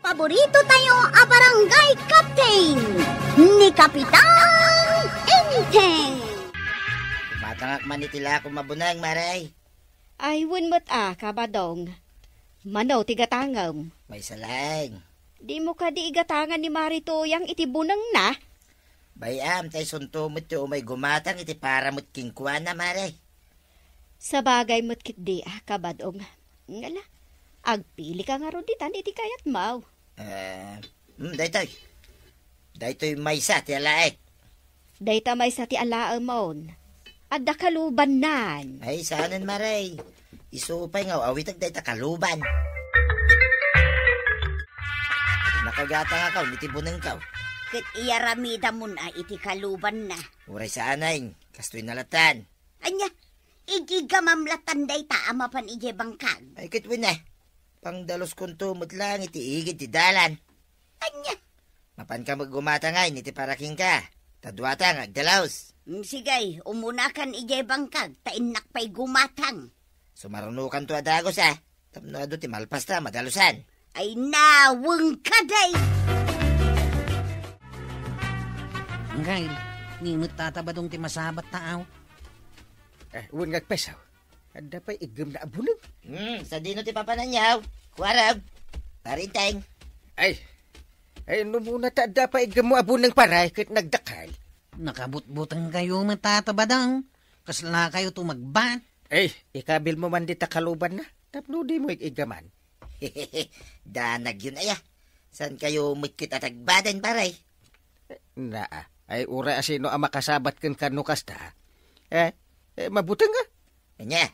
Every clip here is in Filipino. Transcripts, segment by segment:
Paborito tayo a barangay captain ni Kapitan Enteng. Matangak man itila ako mabunang, maray. Ay, wunmat kabadong. Manaw tigatangam. May salang. Di mo ka di igatangan ni Marito yang itibunang na? Bayam, tay sunto mo't yung may gumatang iti para mo't kingkuan na, maray. Sa bagay mo't kit di kabadong. Ngala, agpili ka nga roditan iti kayat mau. Daytoy. Daytoy may sa ti alaek. Dayta may sa ti alaamon. Adda kaluban nan. Ay, saanan, maray. Isupay nga, awitag dayta kaluban. Nakagata nga kaw, nitibunang kaw. Kat iyaramida mo na iti kaluban na. Uray saanan, kastoy nalatan. Anya, igigamamlatan day ta amapan ije bangkag. Ay, kitwin na. Pangdalos kuntumot lang, iti igid ti dalan. Anya. Mapan ka maggumata iti paraking ka. Tadwata agdalaos. Sigay, umunakan ije bangkag, tainak pa'y gumatang. Sumarunukan to adagos Tapno ado ti malpas na, madalusan. Ay nawang kaday! Ngayon, nimot tatabadong ti masabat taaw. Uwan ngagpesaw. Ada pa'y igam na abunog. Sa dino ti papananyaw. Kuwarab. Parinteng. Ay, numuna ta ada pa'y igam mo abunang paray kahit nagdakal. Nakabutbutang kayo matatabadang. Kasla kayo tumagban. Ay, ikabil mo man di takaluban na. Tapno di mo igaman. Danag yun San kayo mikit at agbadan, paray? Ay ura asino ang makasabat kan kanukas ta. Mabutang nga. Anya?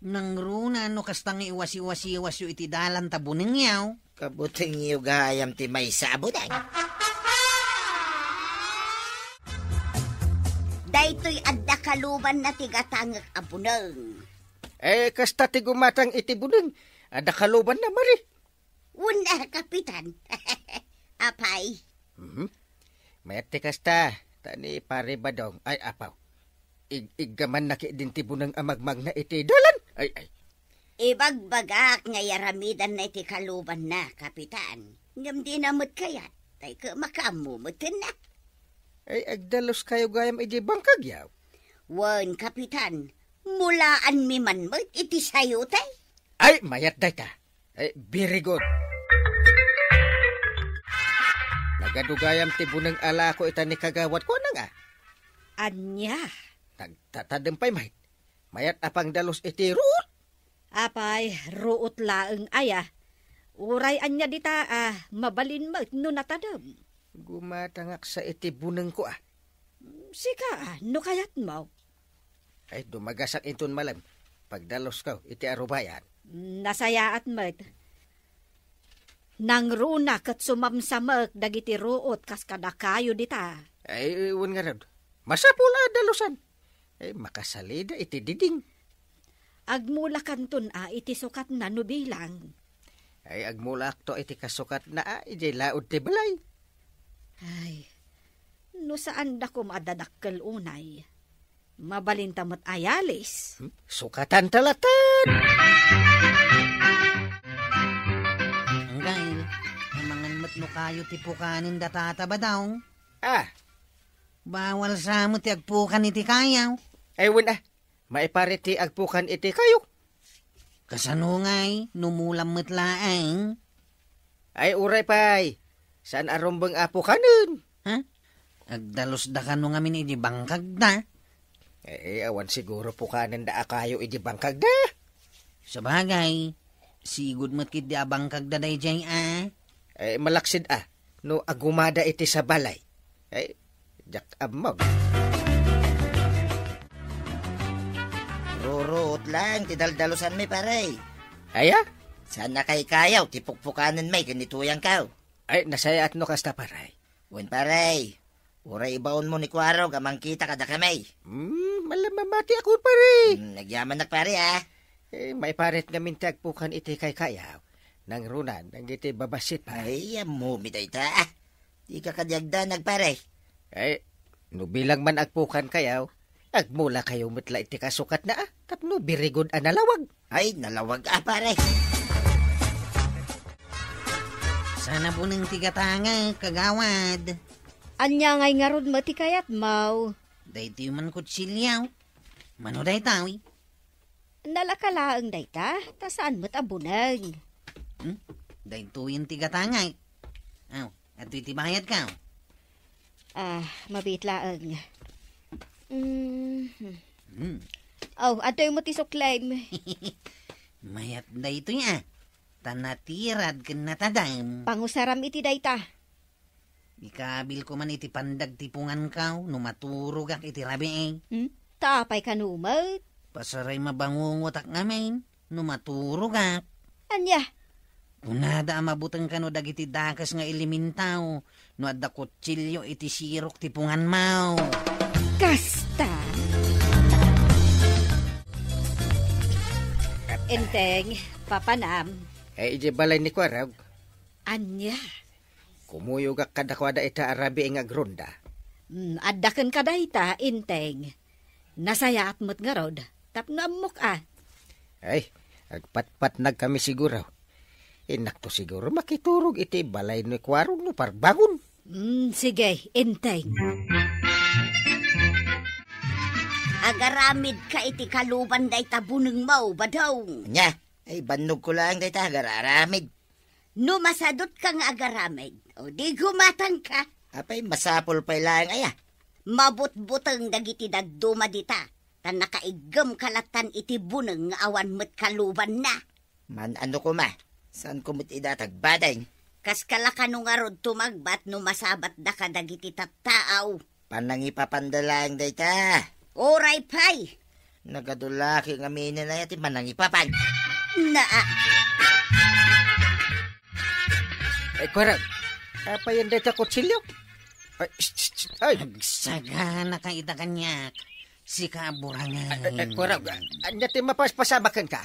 Nang runa no kastang iwasi-wasi-wasyo iti dalan tabuning yaw. Kabuting iyo gayam ti may sabudan. Daytoy adda kaluban na tigatangak abunang. Kasta ti gumatang iti bunang. Ada kaluban na, mari. Una, kapitan. Apay. Mayat ti kasta. Tani pare badong. Ay, apaw. Igaman na ki din ti bunang amagmag na iti dalan. Ay. Ibagbagak nga yaramidan na iti kaluban na, kapitan. Ngam di namot kayat. Tay ka makamumutin na. Ay, agdalos kayo gayam iti bangkag yaw. Wan, kapitan. Mulaan mi man mo iti sayo tay. Ay, mayat day ta. Ay, very good. Nagadugayam ti bunang ala ko ita ni kagawat ko na nga. Anya? Nagtatadampay mayat. Mayat apang dalos iti ruot. Apay, ruot laeng aya. Uray anya dita mabalin mo no natadam. Gumatangak sa iti bunang ko Sika, no kayat mo? Ay, dumagasak inton malam. Pagdalos ka, iti arubayan. Nasayaat mat. Nang runa kat sumamsamak dagiti ruot kas kadakayo dita. Ay, iwan nga rod. Masapula dalusan. Ay, makasalida iti diding. Agmula kanton iti sukat na nubilang. Ay, agmula to iti kasukat na iti laod ti balay. Ay, no saan da ko madadakkel unay. Mabalintamot ayalis. Sukatan talatan. Ngayon, namangan matno kayo tipukanin datataba daw. Bawal sa mo ti agpukan iti kayaw. Ay, wala. Maipare ti agpukan iti kayo. Kasano ngay, numulam matlaang. Ay, uray pay. Saan arumbang apukanin? Agdalos da ka nung amin iti bangkag da. Awan siguro pukanan da akayo iti bangkag da. Sa bagay, sigud matkid di abangkag da day jay malaksid no agumada iti sa balay. Jak amag. Ruruot lang, tidaldalusan may paray. Aya? Saan na kay kayaw, tipukpukanan may ganituyang kaw. Ay, nasayat no kasta paray. Wen paray, uray ibaon mo ni Kwaro, gamang kita kada kamay. Malamamati ako paray. Nagyaman na pare May paret namin tagpukan iti kay kayaw. Nang runan, nang iti babasit pa. Ay, amumit ay ta. Di ka kadyagda nagpare. Ay, no bilang man agpukan kayaw, agmula kayo matla iti kasukat na tapno birigod nalawag. Ay, nalawag pare. Sana po ng tigatanga, kagawad. Anya ngay nga rod mati kayat mau. Dahito yung man kutsilyaw. Mano dahi tawi? Nalakalaang dayta, ta saan mo't abunag. Dahito yung tigatanga. Aw, at iti bayad ka. Mabitlaang. Ato yung mo't isuklaim. Mayat dahito ya. Tanatirad ka natadam. Pangusaram iti dayta. Ikabil ko man iti pandag tipungan ka, numaturog ak iti rabi Tapay ka numat. Pasaray mabangungotak ngamin, numaturog ak. Anya? Unada mabutang ka no dagiti dakas nga ilimintaw, no adda kutsilyo iti sirok tipungan mau. Kasta. Enteng, papanam. Ije balay ni Kwarag. Anya? Kumuyog ak kadakwada ita arabi nga gronda. Addakan ka dayta, inteng. Nasaya at mo't nga rod. Tapno amok Ay, agpat-pat nag kami siguro. Inak to siguro makiturog iti balay ni Kwarog no parbangon. Sige, inteng. Agaramid ka iti kaluban day tabuneng mau ba daw? Nya, ay banog ko lang day agararamid. No masadot ka nga agaramid, o di gumatang ka. Apay masapol pa lang aya. Mabut-butang dagiti dagduma dita, tan nakaigam kalatan iti buneng nga awan met kaluban na. Man ano ko ma, saan ko mo't idatagbaday? Kas kalakano nga rod tumagbat no masabat da ka dagiti tattaaw. Panangipapandalang day ta. Oray pay. Nagadulaki nga minin na yati manangipapan. Ay, Kwarag, apa yan dito kutsilyo? Ay, Sagana ka ita kanyak. Si kaburangan. Kwarag, anya ti mapaspasamakan ka?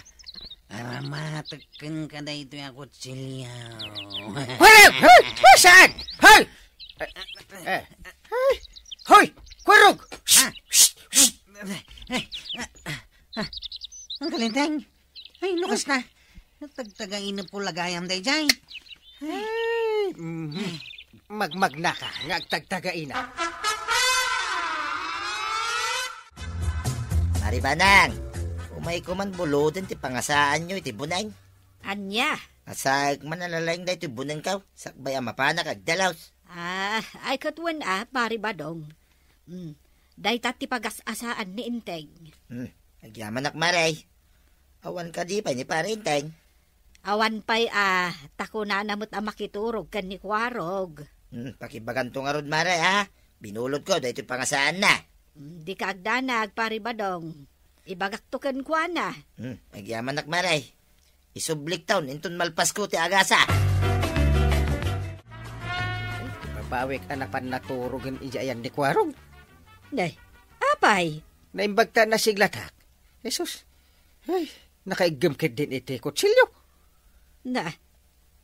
Matakan ka na ito yung kutsilyaw. Kwarag! Saan? Hoy! Hoy! Kwarag! Ang kalintang. Ay, lukas na. Tagtagain na po lagayam day jay. Ay, magmagna ka, nga agtagtagain na. Maribanang, umay ko man bulutin ti pangasaan nyo iti bunay. Anya? Asag man nalalayng da iti bunang kaw, sakbay amapanak agdalaws. Ay katwan pari badong. Dayta ti pagasasaan ni inteng. Agyaman akmaray. Awan ka di pa ni parinteng. Awan pa'y tako na namot makiturog kan ni Kwarog. Pakibagan to nga rod maray ha. Binulot ko dahito pangasaan na. Di ka agdanag, pari badong. Ibagak to kan kwa na. Agyaman akmaray. Isublik taon, intun malpas ko ti agasa. Babawik anapan naturugin ijayan di Kwarog. Nay, apay? Naimbagta na siglatak. Jesus, ay, nakaigam din iti kutsilyo. Na,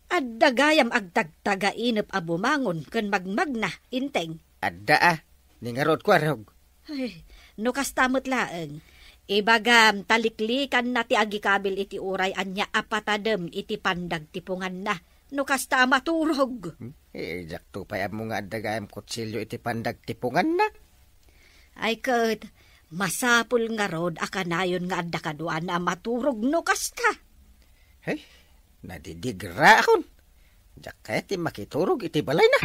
addagayam agtagtagainap abumangon kan magmag na, inteng. Adda ningarod Kwarog. Ay, no kastamot laeng. Ibagam taliklikan na ti agikabil iti uray anya apatadem iti pandag tipungan na. No kasta maturog. Jakto pa mo nga addagayam kutsilyo iti pandag tipungan na. Ay kat, masapul nga rod akanayon nga adda kaduan na maturog no kasta. Hey, nadidigra akon. Diyak kaya ti makiturog iti balay na.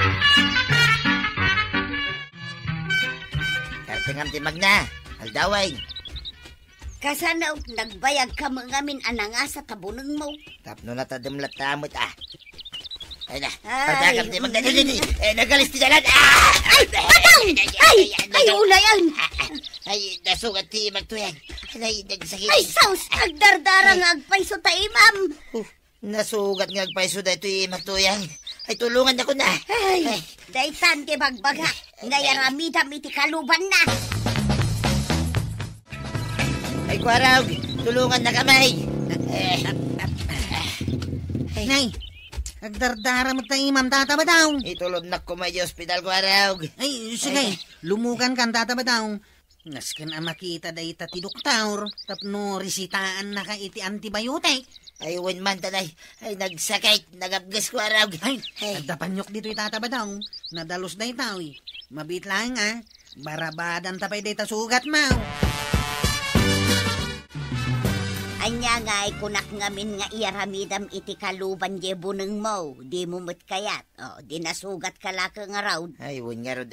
Kartingam ti magna, aldaway. Kasanaw nagbayag ka mangamin ananga sa tabuneng mo. Tapno na tadamlat tamot Ay na, Ay. padagam ti magna. Nagalis ti dalan. Ay, ulayan! Ay, nasugat ti magtuyan. Ay, nagsakit. Ay, saus! Agdardara nga agpayso ta imam! Nasugat nga agpaiso da ito magtuyan. Ay, tulungan ako na. Ay, daytan ti bagbaga. Ngayaramidam iti kaluban na. Ay, Kwarog, tulungan na kamay. Nay, agdardara mo tayo imam tataba daw. Itulod na ko may ospital, Kwarog. Ay, sige, lumukan kan tataba daw. Ngaskan ang makita day ti doktor, tapno resitaan na ka iti antibiotic. Ay, wen man tanay. Ay, nagsakit. Nagabgas ko araw. Ay, Ay. adapanyok dito itataba nadalos day tao Mabit lang barabadan tapay day sugat mo. Anya nga ay kunak ngamin nga iaramidam iti kaluban je buneng mo. Di mo kayat. Di nasugat ka laka nga raw. Ay, wen nga rod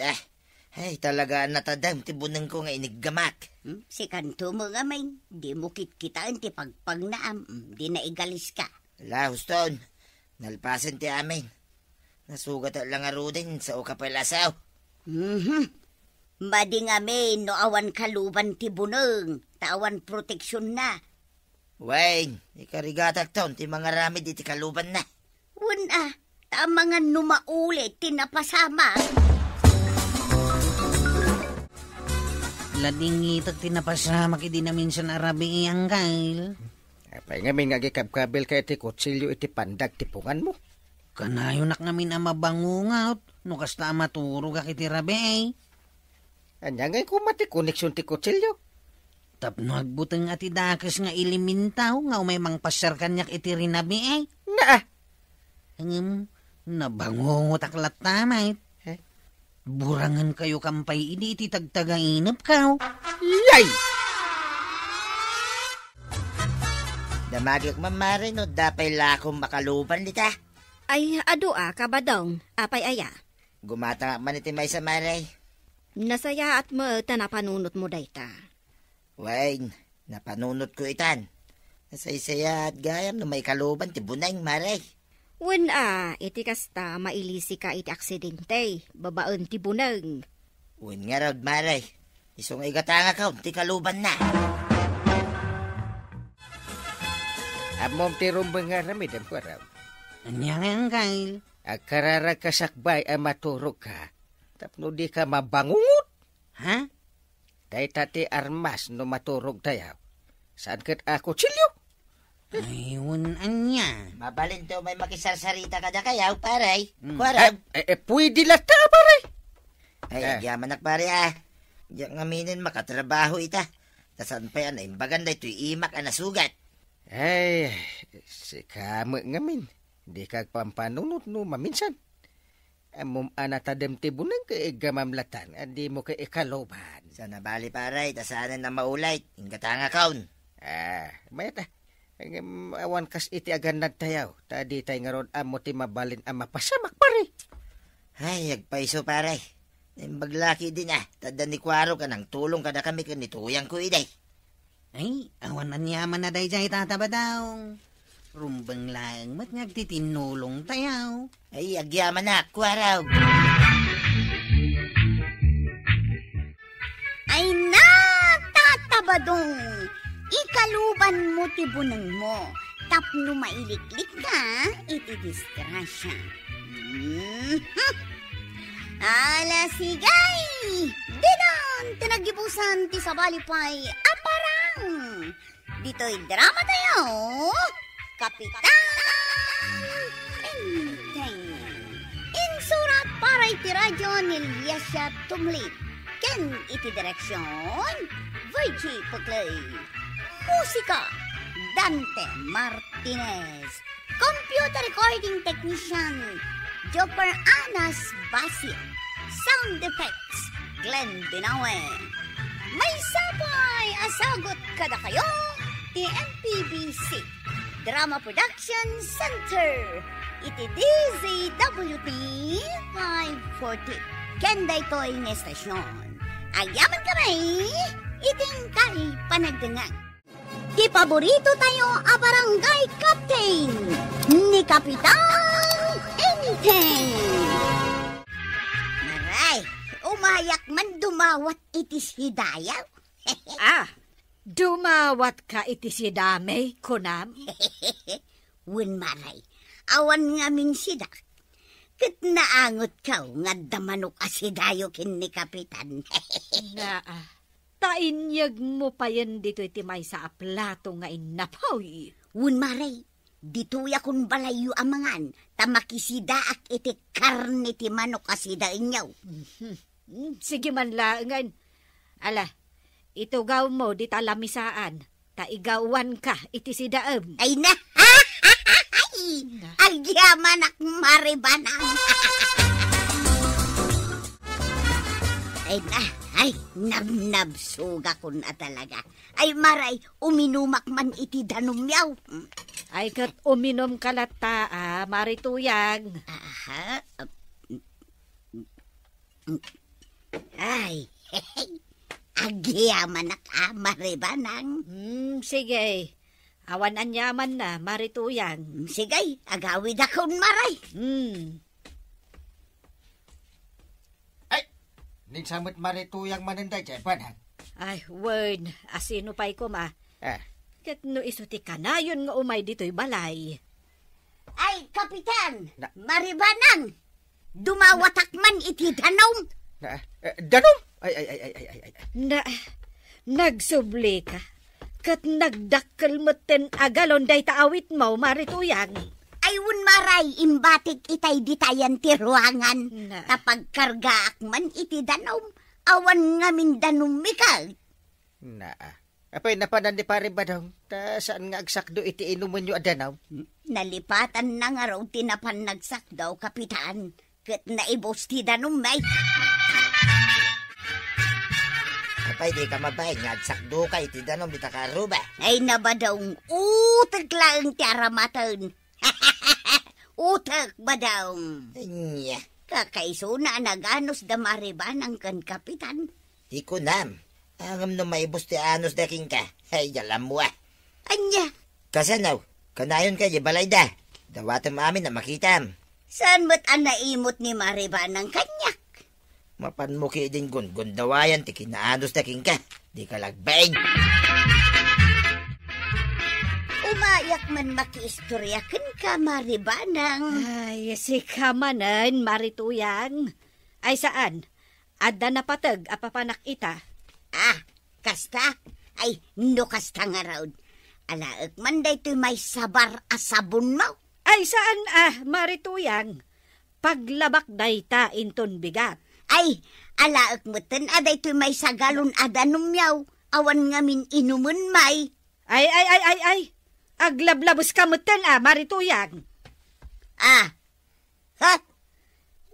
Ay, talaga natadam ti buneng ko nga iniggamak. Si kanto mo nga may. Di mo kitkitaan ti pagpagnaam. Di na igalis ka. Wala, Huston. Nalpasan ti amin. Nasugat lang nga rodin sa ukapalasaw. Madi nga may no awan kaluban ti buneng. Tawan proteksyon na. Wayne, ikarigatak taon ti mga ramid iti kaluban na. Tama nga numaulit tinapasama. Lading itak tinapasama kidi na minsan arabi iyang kail. Apay ngamin nga gikabkabil ka iti kutsilyo iti pandag tipungan mo. Kanayo nak namin ang mabangungaw, no kasta maturo ka kiti rabi Anya nga kumati koneksyon ti kutsilyo. Tapno agbuteng ati dakas nga ilimintaw, nga umay mang pasyar kanyak iti rinabi Naa! Nabangungot aklat tamay. Burangan kayo kampay ini iti tagtagainap ka. Yay! Damagik mamari no, dapay lakong makaluban dita. Ay, adua kabadong, apay aya. Gumata nga man iti may sa maray. Nasaya at mo tanapanunot mo dayta. Wayne, napanunot ko itan. Nasaysaya at gayam no may kaluban ti bunang maray. Iti kasta mailisi ka iti aksidente, babaen ti bunang. Wen nga raw maray. Isong igatanga ka, ti kaluban na. Amom ti rumbang nga ramidam ko raw. Anya nga ang kail. Agkarara kasakbay ay maturog ka. Tapno di ka mabangungot. Ha? Day tati armas no maturog tayaw. Saan kat ako kutsilyo? Ayun, anya. Mabalin to may makisarsarita ka na kayaw, paray. Kuwarab. Pwede lata, pare. Ay, agyaman nak pare Diyan ngaminin makatrabaho ita. Tasan pa yan, imbagan da ito'y imak ang nasugat. Ay, si kamo ngamin. Di kag pampanunot no maminsan. Amom anatadem ti bunang ka igamamlatan. Andi mo ka ikaloban. Sana bali paray, tasanan na maulay. Ingatanga kaun. Mayata. Awan kas iti agan nagtayaw. Tadi tay nga ron amo ti mabalin ang mapasamak pare. Ay, agpaiso paray. Imbaglaki din Tada ni Kwaro ka nang tulong ka na kami kanituyang ko iday. Ay, awan ang yaman na day dyan itataba daw. Rumbang lang, mat nagtitinulong tayaw. Ay, agyaman na, Kwaro. Ay natatabadong. Ikaluban mo ti bunang mo. Tapno mailiklik ka, iti disgrasya. Ala sigay! Dinan, tinagibusan ti sabalipay aparang. Dito'y drama tayo. Kapitan Teng. Insurat para iti radyo ni Liesya Tumlit. Ken iti direksyon, Virgie Puglay. Musika, Dante Martinez. Computer recording technician, Joper Anas Basil. Sound effects, Glenn Binawe. May sabay asagot kada kayo, the MPBC Drama Production Center. Iti DZWT 540. Kenda ito'y nestasyon. Agyaman kami, iting kay panagdangan. Di paborito tayo a barangay captain ni Kapitan Enteng. Maray, umayak man dumawat iti si Dayaw. Dumawat ka iti si damay, kunam. Wun maray, awan ngamin sidak. Kat naangot ka nga damanok asidayo kin ni Kapitan. Tainyag mo pa yan dito iti may sa aplato nga inapaw. Wun maray, dituya kun balayo amangan, tamakisidaak iti karne ti manok asida inyaw. Sige man laangan. Ala, Itugaw mo di talamisaan. Taigawan ka iti si daem. Ay na! Ay, yaman ak maribanang. Ay na, ay, nabnabsuga ko na talaga. Ay maray, uminumak man iti danumyaw. Ay kat uminom kalata, marituyang. Aha. Ay, agyaman ak maribanang. Sige. Awan anyaman na, marituyang. Sige, agawid akong maray. Ning samot marituyang mananday dyan, banang. Ay, word. Asino pa'y ko ma. Ah, Kat no isuti ka na, yun nga umay dito'y balay. Ay, Kapitan, Na- maribanang. Dumawatak man iti danom. danom? Ay. Nagsubli ka. Kat nagdakkel moten agalon day taawit mo, marituyang. Ayun maray, imbatik itay ditayan ti ruangan. Na. Tapagkargaak man iti danom. Awan ngamin danom mikal. Apay napanan ni pare ba daw? Ta saan nga agsakdo iti inuman nyo adanaw? Nalipatan na nga raw tinapan nagsak daw, Kapitan. Kat naibos ti danom may. Apay di ka mabay, nga agsakdo ka iti danom di takaruba. Ay nabadawng utak lang ti aramatan. Utak badawng. Anya, Kakaiso na naganos da maribanang kan Kapitan. di ko nam. Angam no maibos ti anos daking ka. Ay, yalam mo ah. Anya, Kasanaw, kanayon ka, balay da. Dawatam amin na makitam. saan mo't ang naimot ni maribanang kanyak? Mapan mo ki din gundawayan ti kinaanos daking ka. Di ka lagbaing. Umayak man makiistoryakan ka, maribanang. Ay, si kamanan, marituyang. Ay saan? Adda na patag, apapanak ita. Ah, kasta? Ay, no kasta nga raw. Alaak man daytoy may sabar asabon mo. Ay saan marituyang? Paglabak dayta inton bigat. Ay, alaak mo ten aday to'y may sagalon adanumyaw. Awan ngamin inumun may. Ay. Aglablabos ka mutan marituyang. Ah, ha?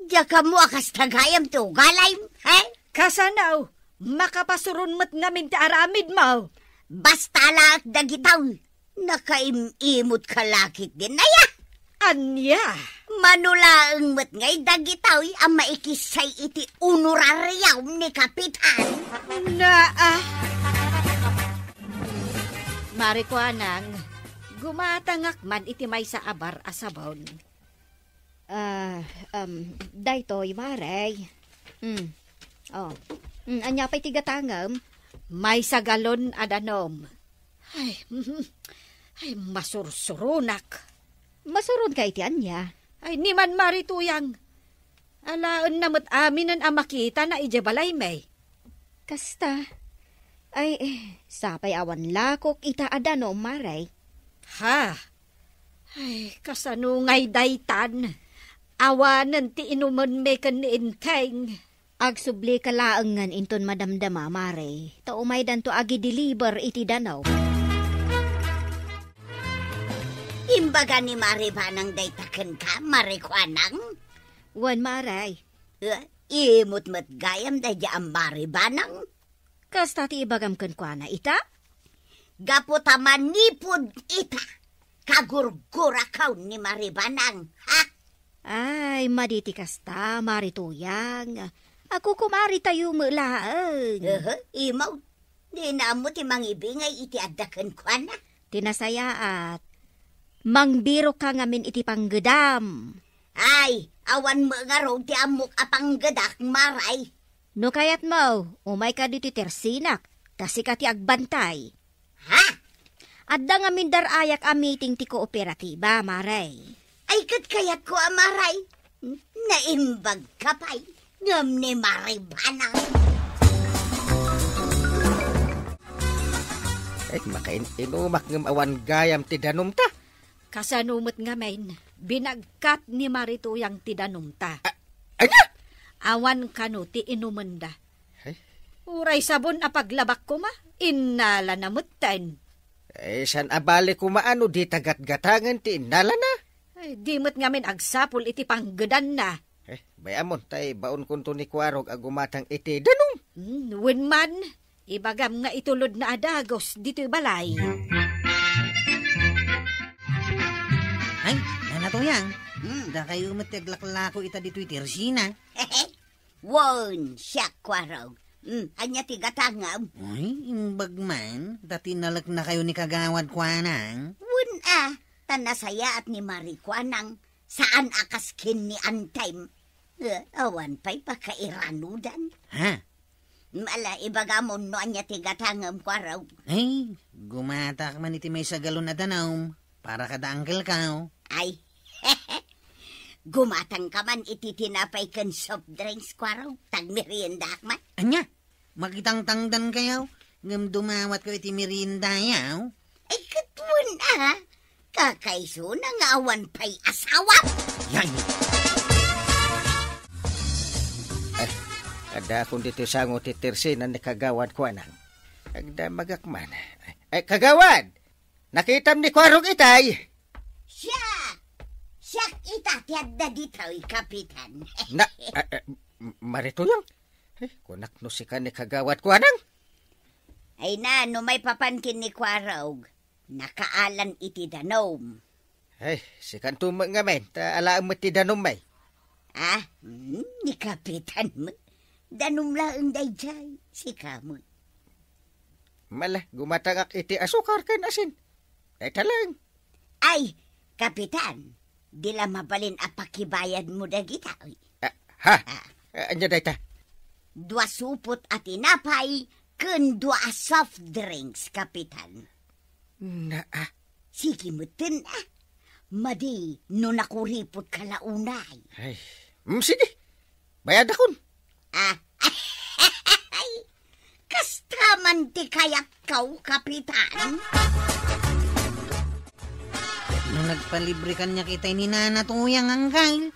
Diya ka mo akas tagayam to galay, ha? Kasanaw, makapasurun mo't ngamin ti aramid mo. Basta laak dagitaw. Nakaimimot ka lakit din na ya. Anya? Manulaang mo't ngay dagitaw ang maikisay iti honoraryaw ni Kapitan. Marikuanang, gumatangak man iti may sa abar asabon. Daytoy, maray. Anya pa'y tigatangam? May sagalon adanom. Ay, masursurunak. Masurod ka iti anya. Ay, ni man marituyang. Alaan namot aminan ang makita na ijabalay may. Kasta. Ay, sapay awan lakok ita adanom, maray. Ha? Ay, kasanungay daytan. Awanan ti inuman may kaniinteng. Agsubli ka laangan inton madamdama, maray. Taumay dan to agi deliver iti danaw. Imbaga ni maribanang daytaken ka, marikwanang. Wan, maray. Imot-mat gayam dayja ang maribanang. Kasta ti ibagam kwa na ita? Gaputaman nipod ita. Kagurgura kaw ni maribanang, ha? Ay, maditi kasta, marituyang. Ako kumari tayo mulaang. Imaw, di na mo ti mangibingay iti adaken kwa na. Tinasaya at mangbiro ka ngamin iti panggedam. Ay, awan mo nga raw ti amok apanggadak maray. No kayat mo, umay ka diti tersinak, kasi ka ti agbantay. Ha? Adda ngamin darayak a meeting ti kooperatiba, maray. Ay kat kayat ko amaray. Naimbag ka pa'y. Ngam ni maribanang. Ay, inumak ng awan gayam ti danom ta. Kasanumot nga main, binagkat ni marituyang tidanumta. Anya? Awan kano ti inumanda. Ay. Uray sabon a paglabak ko ma, inala na mutan. San abali ko maano di tagat-gatangan ti inala na. Ay, di mo't ngamin agsapol iti panggadan na. Bayamon, tay baon kunto ni Kwarog agumatang iti danong. Wen man, ibagam nga itulod na adagos dito'y balay. Ay, nanatuyang. Da kayo mataglaklako ita dito'y tirsina. Won, siya, Kwarog. Anya ti gatangam. Ay, imbag man. Dati nalak na kayo ni Kagawad Kwanang. Won tanasaya at ni Marikwanang. Saan akaskin ni Antime? Awan pa'y pakairanudan. Ha? Mala, ibagamon no anya ti gatangam, Kwarog. Ay, gumatak man iti may sagalon na tanaw. Para kada angkel ka. Ay, gumatang ka man iti tinapay kan soft drinks, Kwarog. Tagmerienda man. Anya, makitang-tangdan kayo. Ngam dumawat ko iti merinda yaw. Ay, katwan kakaiso na nga awan pa'y asawa. Yan. Ada akong dito sango ti tirsina ni Kagawad Kwanang. Agda magakman. Ay, Kagawad! Nakitam ni Kwarog itay. Siya ita tiyadda dito'y kapitan. Na, marito yung. Kunak no si ka ni Kagawad Kwanang. Ay na, no may papankin ni Kwarog. Nakaalan iti danom. Ay, si kantumang nga men. Alaang mo ti danom may. Ni kapitan mo. Danom lang day jay. Si kamo. Mala, gumatangak iti asukar kan asin. Ay talang. Ay, kapitan. Dila mabalin apakibayad mo dagita. Anya day ta? 2 supot at inapay, kun 2 soft drinks, kapitan. Sige mo tin, Madi, no nakuripot ka launay. Ay, sige. Bayad akon. Kastaman ti kayak kau, kapitan. Nung nagpalibre ka niya kita'y ni Nanatuyang angkay.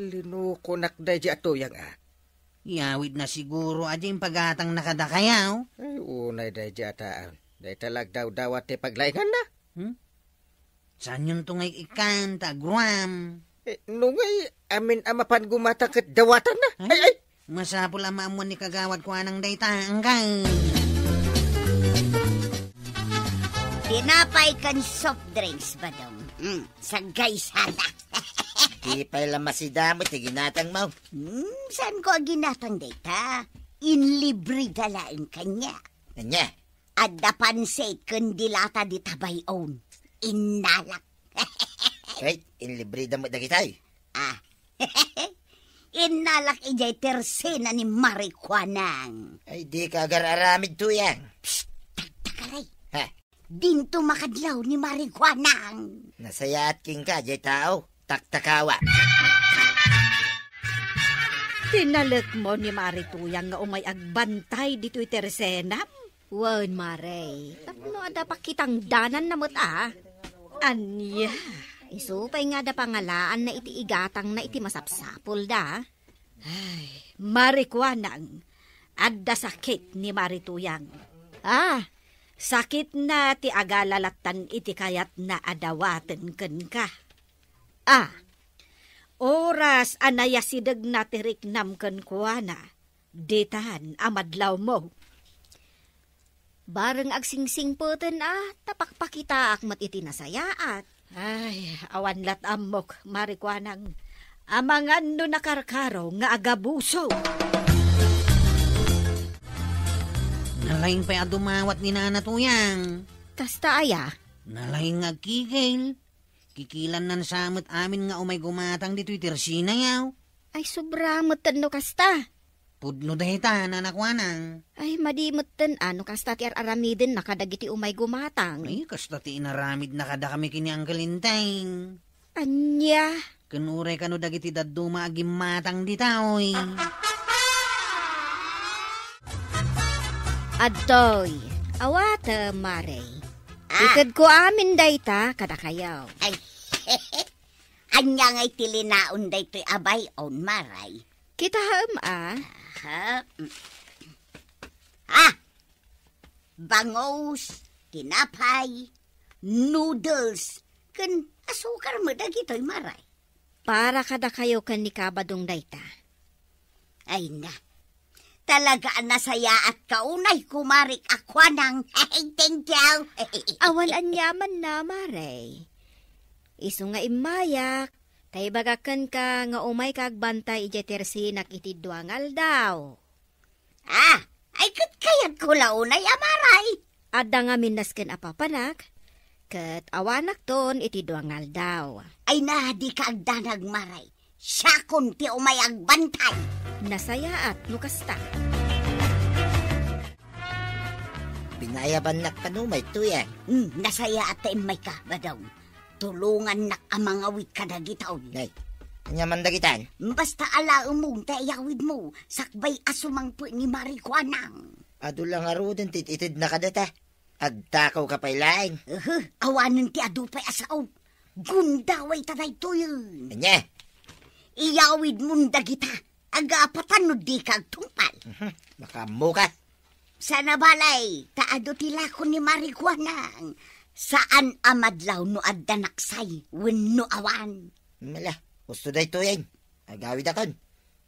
Linuko nakday di atuyang Yawid na siguro adya yung pagatang nakadakayaw. Ay, unay day di ataan. Day talag daw-dawat ti paglaingan na. Saan yung tungay ikan, tagruam? Nungay, amin amapan gumatakit dawatan na. Ay. Masapul ang maamuan ni Kagawad Kwanang daytang kay. Tinapay kan soft drinks ba daw? Sagay sana. Di pa ilang masidamo, ti ginatang mo. Saan ko ginatang data? Inlibre dalain kanya. Anya? Adda pansit kun dilata di tabayon. Inalak. Ay, inlibre da mo dagitay. Inalak ijay tersena ni Marikwanang. Ay, di ka agar-aramid tuyang. Takaray. Dinto makadlaw ni Marikwanang. Nasaya at king ka, jay tao. Taktakawa. Tinalek mo ni Marituyang nga umay agbantay dito'y tersenam. Wan, Mare. Tapno ada pa kitang danan na mo't Anya. Isupay nga da pangalaan na iti igatang na iti masapsapol da. Ay, Marikwanang. Adda sakit ni Marituyang. Sakit na ti agalalatan iti kayat na adawaten ken ka. Oras anaya sidag na tiriknam ken kuana. Ditan amadlaw mo. Bareng agsingsing poten tapakpakita akmat iti nasayaat. Ay, awan lat amok, Marikwanang. Amangan no nakarkaro nga agabuso. Nalaing pa'y adumawat ni Nanatuyang. Kasta aya? Nalaing agkikil. Kikilan nan samot amin nga umay gumatang dito'y tirsina yaw. Ay, sobramutan no kasta. Pudno dahita, Nanakwanang. Ay, madimutan kasta ti aramidin nakadagiti umay gumatang. Ay, kasta ti inaramid na kada kami kini ang kalintang. Anya? Kanuray kano dagiti daduma agimatang ditaoy. Adoy, awata, Mare. Ikad ko amin dayta, kada kayaw. Ay, anya nga'y tilinaon day to'y abay on, Maray. Kita Bangos, tinapay, noodles, kan asukar mo dagitoy maray. Para kada kayo kan ni kabadong dayta. Ay na, talaga nasaya at kaunay kumarik ako ng thank you. Awan anyaman na, Maray. Isu nga imayak, tay bagakan ka nga umay kagbantay ijetersinak iti duangal daw. Ay kat kayat ko launay amaray. Adda nga minasken apapanak, kat awanak ton iti duangal daw. Ay na di ka agdanag maray. Siya kunti umay agbantay. Nasaya at nukasta. Pinayaban nak kanumay tuyan. Nasaya at may ka ba daw? Tulungan nak ang mga wit kadagitaw. Nay, anya man dagitan? Basta alaang mong tayawid mo, sakbay asumang po ni Marikwanang. Ado lang arudin tititid na kadata. Agtakaw ka pailain. Awanan ti adupay asaw. Gundaway taday to yun. Anya? Iyawid mong dagita. Agapatan no di kag tungpal. Makamu ka. Sana balay, taado tila ko ni Marikwanang. Saan amadlaw no addanaksay, wenno awan. Mala, gusto day tuyan. Agawid akon.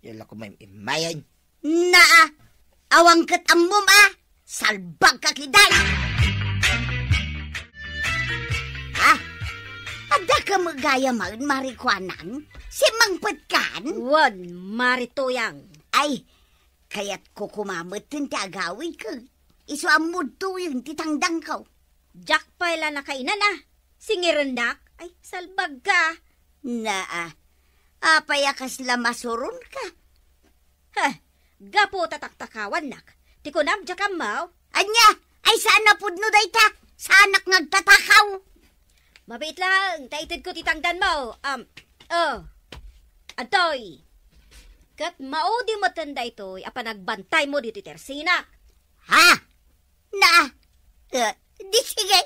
Yala ko may imayan. Naa, awang kat amum salbag ka kiday. Ada ka magaya man, Marikwanang? Si Mangpatkan? Wan, marituyang. Ay, kaya't ko kumamot tin ti agawid ka. Isu amud tuyang titangdang ka. Jack paila na kainan Singirendak, ay salbag ka. Naa, apayakas lamasurun ka. Gapo tataktakawan nak. Tikunam jakam mau. Anya, ay sana pudno dayta. Sanak ngagtatakaw. Mabait lang, taitid ko titangdan mo. Antoy. Kat maudi mo tanda ito'y apanagbantay mo dito tersinak. Di sige.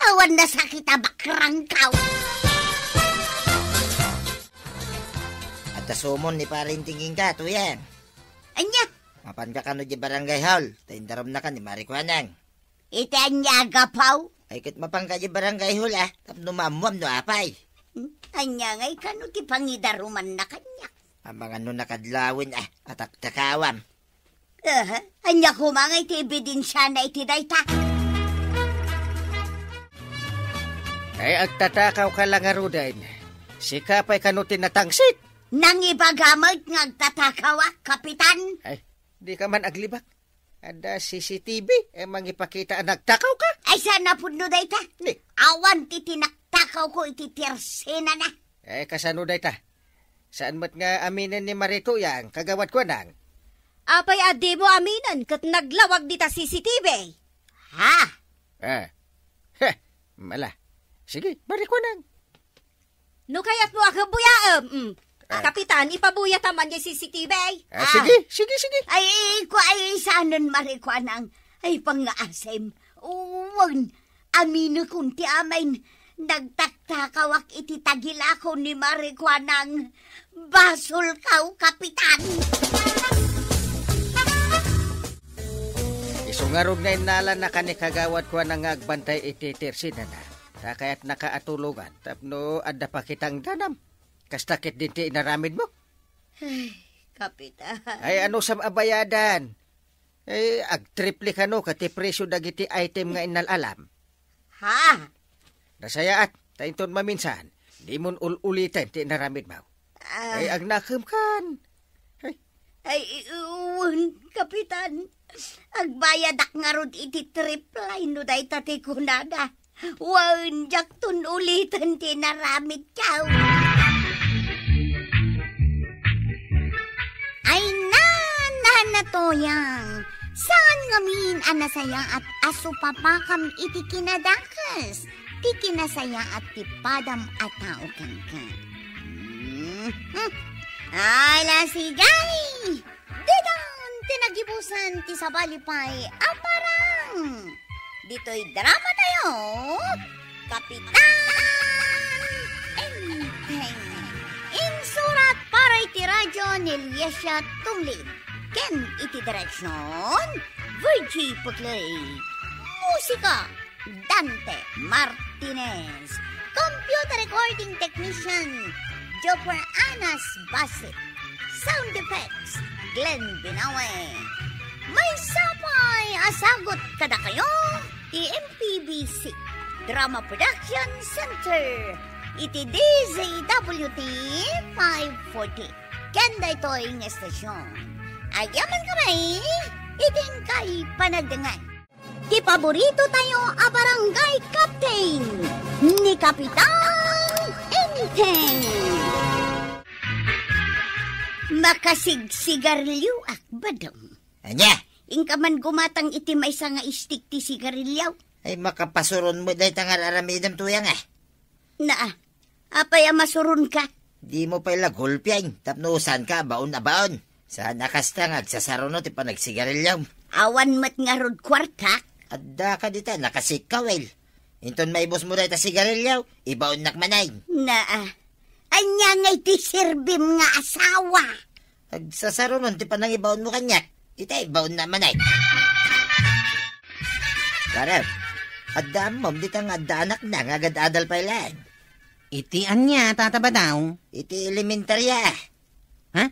Awan na sakit bakrang kaw. At tasumon ni parintingin ka tuyan. Anya, Mapan ka kano di barangay hall. Taindarom na ka ni Marikwanang. iti anya agapaw. Ay kat mapang ka di barangay hall Tapno mamuam no apay. Anya ngay kano ti pangidaruman na kanya. Amang ano nakadlawin ataktakawam. Anya kumangay ti ebidensya na iti dayta. Ay agtatakaw ka lang arudain. Sikapay kano tinatangsit. Nang ibagamot ngagtatakawa, kapitan. Ay, di ka man aglibak. Ada CCTV, mangipakita nagtakaw ka. Ay sana pudno dayta. Ni. Awan ti tinatakaw ko iti tersena na. Ay, kasano day ta? Saan mo't nga aminin ni Marito yang kagawad ko nang? Apay adi mo aminan kat naglawag dita CCTV. Mala. Sige, Mariko nang. No kayat mo akabuyaam. Kapitan, ipabuya taman yung CCTV. Sige. Ay, saanan Marikwanang. Ay, pangaasem. Uwan, amino kunti amain. Nagtaktakawak iti tagilako ni Marikwanang. Basol kaw, kapitan. Isungarog na inala na kanikagawad ko nang agbantay iti tersina na. Kaya't nakaatulugan. Tapno, adda pa kitang danam. Kastakit din ti inaramid mo. Ay, kapitan. Ay, ano sa abayadan? Ay, agtriple ka no, kati presyo dagiti item nga inalalam. Nasayaat, tainton maminsan, di mon ulitin ti inaramid mo. Ay, agnakam kan. Ay, uwan, kapitan. Agbayadak nga rod iti triple no day tati kunada. Wan, jaktun ulitin ti naramid kaw. Ay na toyang. Saan ngamin anasaya at aso papakam iti kinadakas? Ti kinasaya at ti padam at tao kangka. Ay, lasigay! Didan, tinagibusan ti sabalipay aparang. Dito'y drama tayo, Kapitan Enteng. Insurat para iti radyo ni Liesya Tumlid. Ken iti direksyon, Virgie Putley. Musika, Dante Martinez. Computer recording technician, Joper Anas Basit. Sound effects, Glenn Binawe. May sapay, asagot kada kayo, EMPBC Drama Production Center. Iti DZWT 540. Kanda ito'y estasyon. Ayaman kamay, iting kay panagdangan. Di paborito tayo a barangay captain ni Kapitan Enteng. Makasigsigarilyo akbadong. Anya? Ingka man gumatang iti may nga istik ti sigarilyaw. Ay makapasuron mo dahi tangal aramidam tuyang Naa, apay masuron ka. Di mo pa ilagulpiang, tapnusan ka, baon na baon. Saan nakastang agsasaro ti panagsigarilyaw. Awan mat nga rod kwarta. Adda ka dita, nakasikawel. Inton maibos mo dahi ta sigarilyaw, ibaon nakmanay. Naa, anya nga iti sirbim nga asawa. Agsasaro ti panang ibaon mo kanyak. Ita ibaon na manay. Karab, adda mom di tang adda anak na nga agad adal pa ilan. Iti anya, tataba daw. Iti elementarya. Ha?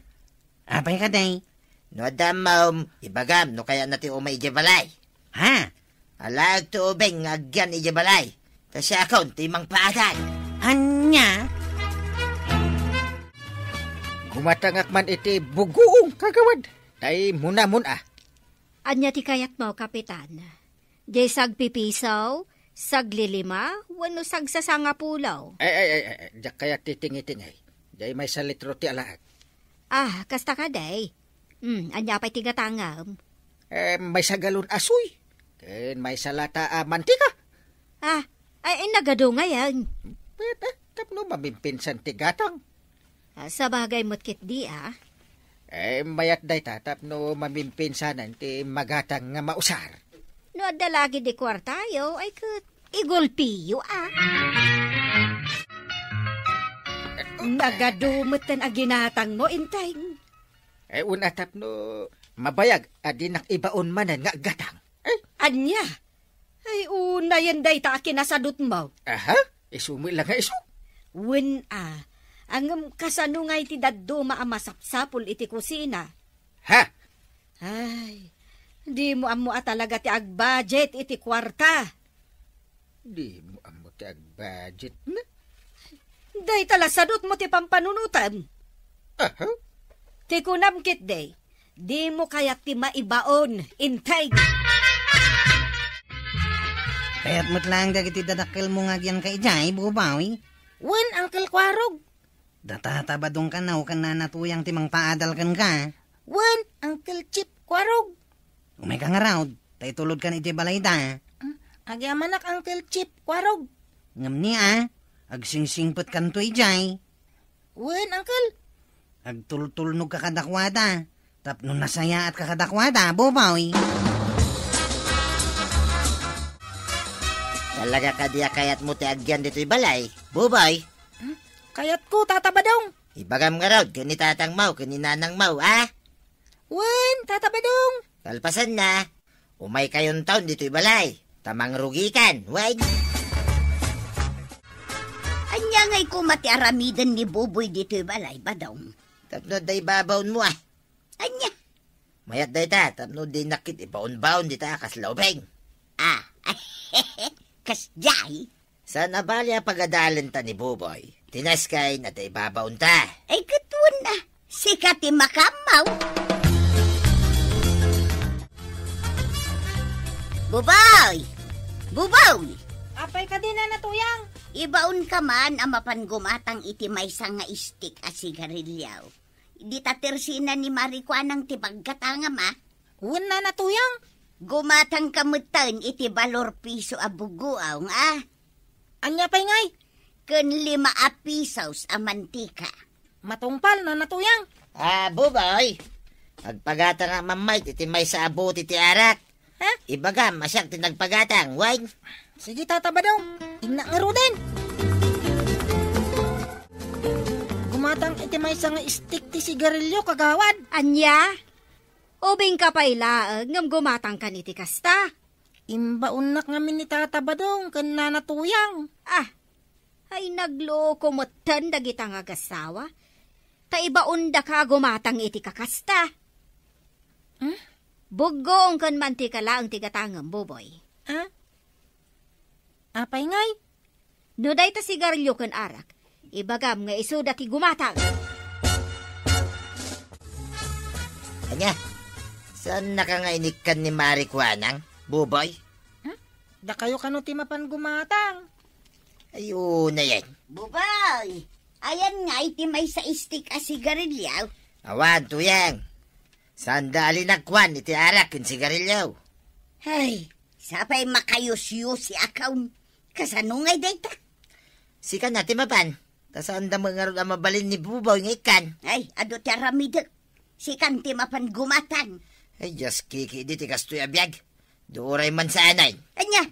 Apay ka day? No adda mom, ibagam no kaya nati umay ijabalay. Ha? Alag to ubeng agyan ijabalay. Ta siya akon timang paagan. Anya? Gumatangak man iti buguong kagawad. Tay muna. Anya ti kayat mo, Kapitan. Jay sagpipisaw, saglilima, wano sagsasanga pulaw. Ay, diyak kaya titingi-tingay. Day may salitro ti alaag. Ah, kasta ka day. Anya pa'y tigatangam. May sagalon asoy. Ken may salata mantika. Ah, ay nagado ngayon. Tapno mamimpinsan ti gatang. Sa bagay mo't kit di Mayat day tatap no mamimpinsanan ti magatang nga mausar. No adda lagi di kwartayo, ay kat igulpiyo Nagadumutan ang ginatang mo, Inteng. Una tapno mabayag adi nakibaon manan nga gatang. Anya? Ay, una yan day ta kinasadot mo. Aha, isumi lang nga isu. Wen ang kasanungay ti daddo maamasapsapol iti kusina. Ha? Ay, di mo amo talaga ti ag-budget iti kwarta. Di mo amo ti ag-budget na. Day talasadot mo ti pampanunutan. Aha? Ti kunamkit day, di mo kaya ti maibaon, Inteng. Kaya't mo't lang dagiti dadakil mo nga diyan kay Jay, bubawi. Wen, Uncle Kwarog. Datatabadong ka na o kan na natuyang timang paadal kan ka. Wen, Uncle Chip Kwarog. Umay ka nga raw, tay tulod ka na iti balay da. Agyamanak, Uncle Chip Kwarog. Ngam ni agsingsingpot kan to'y Jay. Wen, Uncle. Agtultulnog ka kadakwada. Tapno nasaya at kakadakwada, bubawi. Talaga ka diya kayat mo ti agyan dito'y balay. Bubay. Kayat ko, tatabadong. Ibagam nga raw, kani tatang mau, kani nanang mau, Wen, tatabadong. Kalpasan na. Umay kayon taon dito'y balay. Tamang rugikan, wag. Anya nga'y kumati aramidan ni Buboy dito'y balay, badong. Tapno day babaon mo Anya? Mayat day ta, tapno day nakit ibaon-baon di ta kaslaubeng. Kasjay? Sana bali pagadalan ta ni Buboy. Tinaskay na tay babaon ta. Ay katun na. Sikati makamaw. Buboy! Buboy! Apay ka din na natuyang. Ibaon ka man ang mapangumatang iti may nga istik a sigarilyaw. Di tatersina ni Marikuanang tibaggatanga Wen na natuyang. Gumatang kamutan iti balor piso a buguaw Anya pa'y ngay. Ken 5 pisos a mantika. Matungpal na natuyang. Buboy. Agpagata nga mamay, iti may sa abot iti arak. Ha? Ibaga, masyak tinagpagatang, wag. Sige, tatabadong. Ina nga din. Gumatang iti may nga istik ti sigarilyo, kagawad. Anya? Ubing ka pa'y laag ngam gumatang kan iti kasta. Imbaon nak ngamin ni Tata Badong kan nanatuyang. Ay nagloko motan dagita nga gasawa. Ta ibaon da ka gumatang iti kakasta. Buggoong kan mantika laang tigatangam, Buboy. Apay ngay? No day ta sigarilyo kan arak, ibagam nga iso dati gumatang. Anya, saan nakangainikkan ni Marikwanang, Buboy? Da kayo kano ti mapan gumatang. Ayun na yan. Bubay, ayan nga iti may sa istik a sigarilyaw. Awan, tuyang. Sandali nagkwan, iti arak yung sigarilyaw. Ay, sapay makayusyo si akaw. Kasanungay dayta. Sikan natin mapan. Tasaan da mga ron ang mabalin ni Buboy ng ikan. Ay, ado ti aramidak. Si kanti mapan gumatan. Ay, just kiki, di tikas tuya biyag. Duray man sa anay. Anya,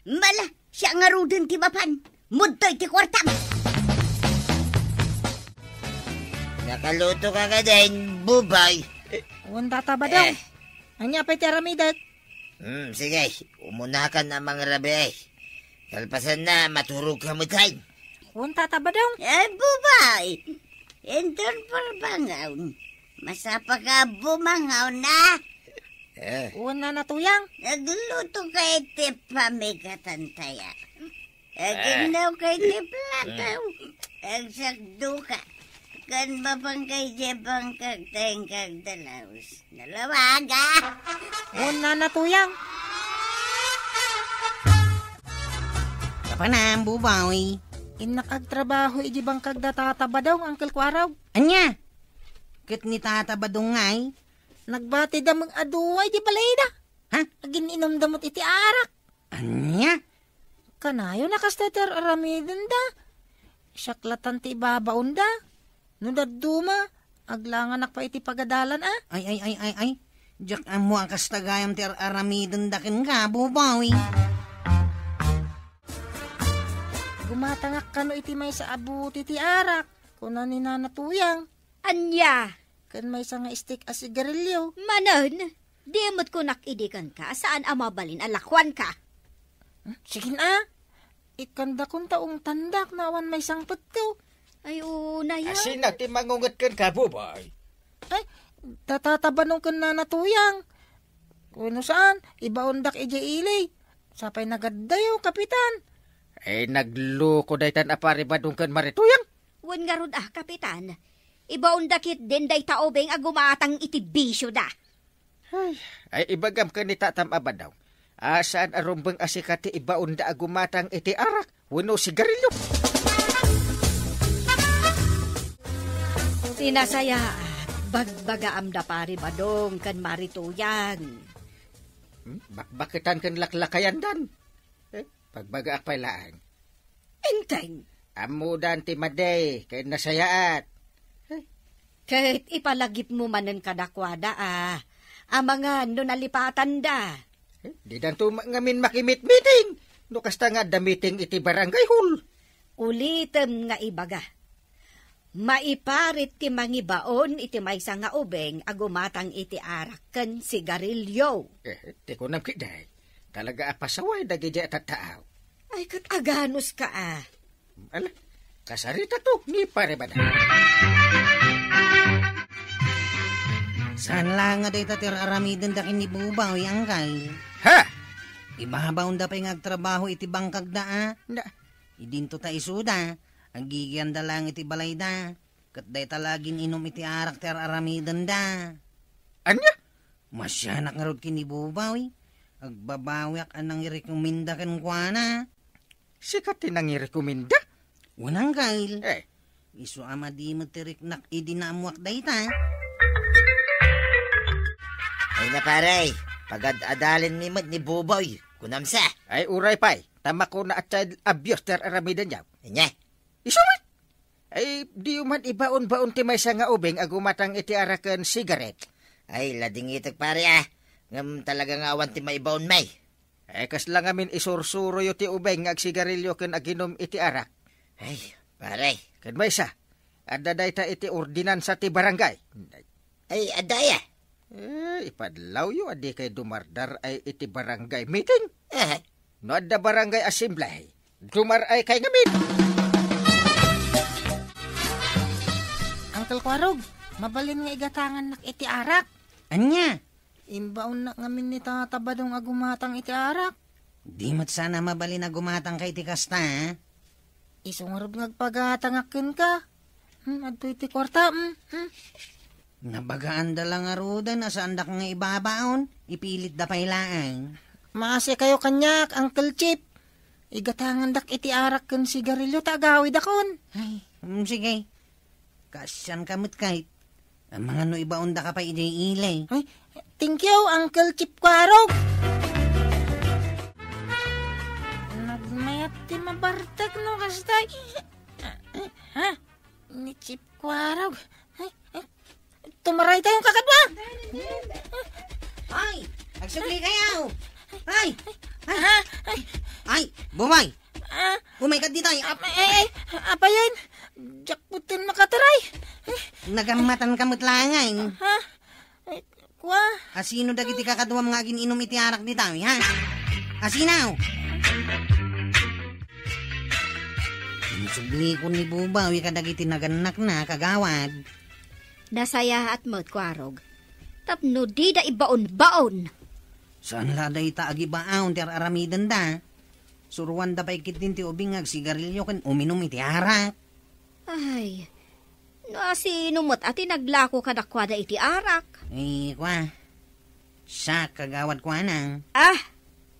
mala, siya nga rudin ti mapan. Mudtoy ti kwartam. Nakaluto ka ka din, Buboy. Uwan Tata Badong. Anya pa'y ti aramidat. Sige, umunakan na mga rabi. Kalpasan na, maturog ka mo tayo. Uwan Tata Badong. Bubay, enton parbangaw. Masapa ka bumangaw na. Uwan na natuyang. Nagluto kay ti pamigatan-taya. Aginaw kay ti plataw. Agsakdo ka. Kan mapang kay jebang kagteng kagdalaws. Nalawaga. Uwan na natuyang. Kapanam, Buboy. Inakagtrabaho iji bang kagda Tata Badong, Uncle Kwaraw. Anya? Kit ni Tata Badong ngay, nagbati da mag aduay di balayda. Ha? Agin inom damot iti arak. Anya? Kanayo nakasteter aramidin da. Syaklatan ti ibabaon da. Nudaduma, aglangan pa iti pagadalan Ay. Diyak amo ang kastagayam ti aramidin da kin ka, Buboy. Gumatangak kano iti may sa abuti ti arak. Kuna ni nanatuyang. Anya, Kan may nga stick a sigarilyo. manon, di mo't ko nakidikan ka, saan amabalin alakwan ka? Sige na. Ikanda kong taong tandak na awan may sangpot ko. Ay, una yan. Asin na ti mangungot kan ka, Buboy. Ay, tatatabanong kan nanatuyang. Kuno saan, ibaondak ije ilay. Sapay nagadayo, kapitan. Ay, nagloko daytan aparibadong kan Marituyang. Wan nga rod kapitan. Ibaon dakit din day taobeng agumatang iti bisyo da. Ay, ibagam ka ni Tatam Abadaw. Saan arumbang asikati ibaon da agumatang iti arak. Wano sigarilyo. Sinasaya, bagbaga amda pari badong kan marituyan. Bakbakitan kan laklakayan dan. Pagbaga apay laang. Enteng, Amudan ti maday, kay nasayaat. kahit ipalagip mo manen kadakwada ang mga nalipatan da. Di danto ngamin makimit-meeting. No kasta nga da meeting iti barangay hall. Ulitem nga ibaga. Maiparit ti mangibaon iti maysa nga ubeng agumatang iti araken sigarilyo. Di ko namkiday. Talaga apasaway dagi di atataaw. Ay kat aganos ka Ala, kasarita to, ni pare ba na? Saan lang nga day tatir aramidin da ni Buboy ang kay. Ha? Ibabaon da pa'y ngagtrabaho iti bangkag da Na, Idinto ta isuda. Ang gigyan da lang iti balay da. Kat day talagin inom iti arak ter aramidin da. anya? Masyanak nga rod kini Buboy. Agbabawiak anang irekomenda kan kuana. Sikat tinang irekomenda? Unang kail. Isu ama di mo tirik nak idinamuak day ta. Ay na pare, pagad-adalin ni Mad ni Buboy. Kunamsa. Ay uray pay, tama ko na at child abuse ter aramidan niya. Anya, Isumit! Ay, di man ibaon-baon ti may nga ubeng agumatang iti arakan sigaret. ay lading itag pare Ngam talaga nga awan ti maibaon may. Kas lang amin isursuro yo ti ubeng nga agsigarilyo ken aginom iti arak. Ay, pare. Ken may sa, adaday ta iti ordinansa ti barangay. Ay, adaya. Ipadlaw yu adi kay dumardar ay iti barangay meeting. Eh, No adda barangay assembly. Dumar ay kay ngamin. Uncle Kwarog, mabalin nga igatangan nak iti arak. Anya, Imbaon na ngamin ni tatabadong agumatang iti arak. di mat sana mabali na gumatang kay ti kasta, ha? Isungarap ngagpagatangakin ka. Adto iti kwarta. Nabagaan da lang arudan, asa andak nga ibabaon, ipilit da pailaan. Maasi kayo kanyak, Uncle Chip. Igatangan dak iti arak ken sigarilyo tagawid akon. Ay, sige. Kasyan kamot kahit. Ang mga no ibaon da ka pa ilay. Ay, thank you, Uncle Chip Kwarog. Nagmayat ti mabartag no kastay. Ha? Ni Chip Kwarog. Ay, tumaray tayong kakadwa. Ay, nagsugli kayo. Ay, Ay, bumay. ah, Bumay ka dito. apa yan? Jakputin makataray. Nagamatan kamot langay. Ha? Ay, kwa? Asino dagiti kakadwa mga gininom iti arak dito, ha? Asinaw. Sugli ko ni Bubaw, ikadagiti naganak na kagawad. Nasaya at mo't Kwarog. Tapno di da ibaon-baon. Saan lada ita agibaon ti aramidan da? Suruan da pa ikit din ti ubing sigarilyo kan uminom iti arak. Ay, no sinumot ati naglako kadakwada iti arak. Kwa. Siya kagawad kwa nang. Ah,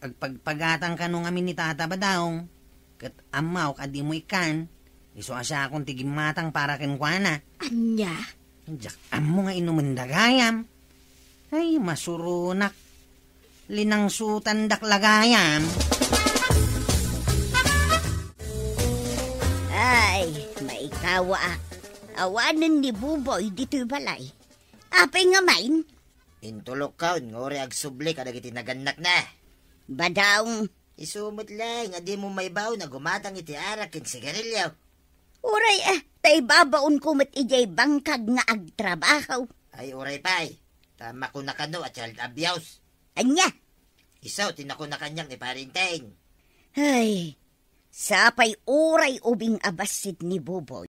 Agpagpagatang ka nung amin ni Tata Badaong. Kat amaw kadi mo ikan. Iso asya akong tigimatang para ken kwa na. anya. Jak amo nga inuman dagayam. Ay, masurunak. Linangsutan dak lagayam. Ay, maikawa. Awanan ni Buboy dito'y balay. Apay nga main, intulok ka, ngori agsubli kadagiti naganak na. badaong. Isumot lang, nga di mo may baw na gumatang iti arak ken sigarilyo. Uray tay babaon ko mat ijay bangkag nga agtrabaho. Ay, uray pay. Tama ko na kano at child abuse. Anya, Isaw, tinako na kanyang ni Parinteng. ay, sapay uray ubing abasit ni Buboy.